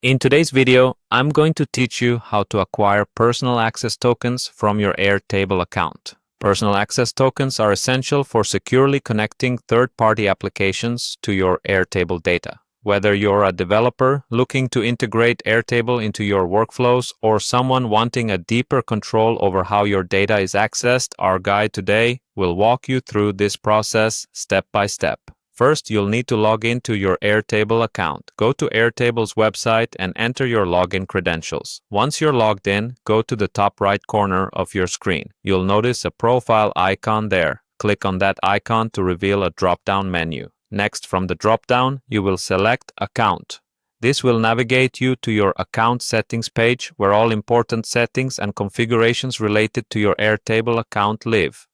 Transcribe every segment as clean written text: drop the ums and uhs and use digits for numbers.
In today's video, I'm going to teach you how to acquire personal access tokens from your Airtable account. Personal access tokens are essential for securely connecting third-party applications to your Airtable data. Whether you're a developer looking to integrate Airtable into your workflows or someone wanting a deeper control over how your data is accessed, our guide today will walk you through this process step by step. First, you'll need to log into your Airtable account. Go to Airtable's website and enter your login credentials. Once you're logged in, go to the top right corner of your screen. You'll notice a profile icon there. Click on that icon to reveal a drop-down menu. Next, from the drop-down, you will select Account. This will navigate you to your account settings page where all important settings and configurations related to your Airtable account live.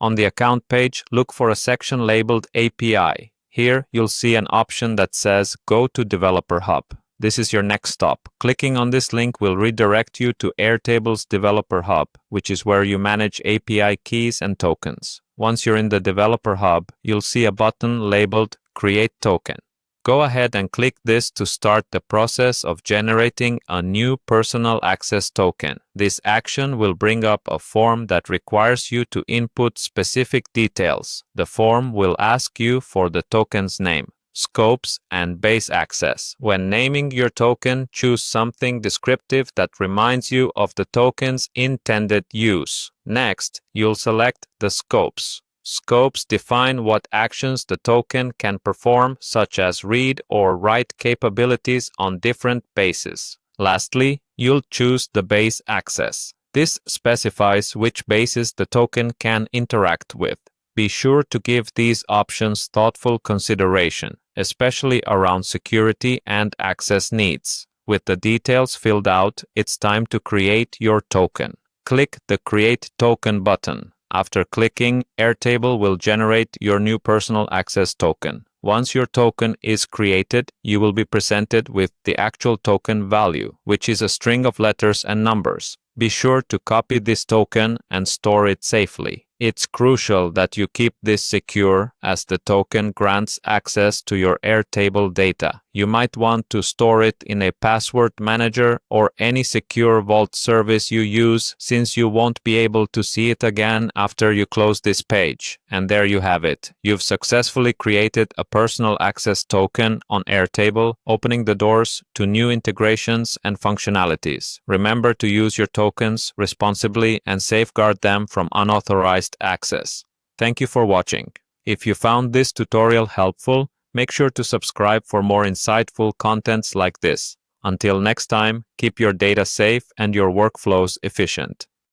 On the account page, look for a section labeled API. Here, you'll see an option that says Go to Developer Hub. This is your next stop. Clicking on this link will redirect you to Airtable's Developer Hub, which is where you manage API keys and tokens. Once you're in the Developer Hub, you'll see a button labeled Create Token. Go ahead and click this to start the process of generating a new personal access token. This action will bring up a form that requires you to input specific details. The form will ask you for the token's name, scopes, and base access. When naming your token, choose something descriptive that reminds you of the token's intended use. Next, you'll select the scopes. Scopes define what actions the token can perform, such as read or write capabilities on different bases. Lastly, you'll choose the base access. This specifies which bases the token can interact with. Be sure to give these options thoughtful consideration, especially around security and access needs. With the details filled out, it's time to create your token. Click the Create Token button. After clicking, Airtable will generate your new personal access token. Once your token is created, you will be presented with the actual token value, which is a string of letters and numbers. Be sure to copy this token and store it safely. It's crucial that you keep this secure as the token grants access to your Airtable data. You might want to store it in a password manager or any secure vault service you use, since you won't be able to see it again after you close this page. And there you have it. You've successfully created a personal access token on Airtable, opening the doors to new integrations and functionalities. Remember to use your tokens responsibly and safeguard them from unauthorized access. Thank you for watching. If you found this tutorial helpful, make sure to subscribe for more insightful contents like this. Until next time, keep your data safe and your workflows efficient.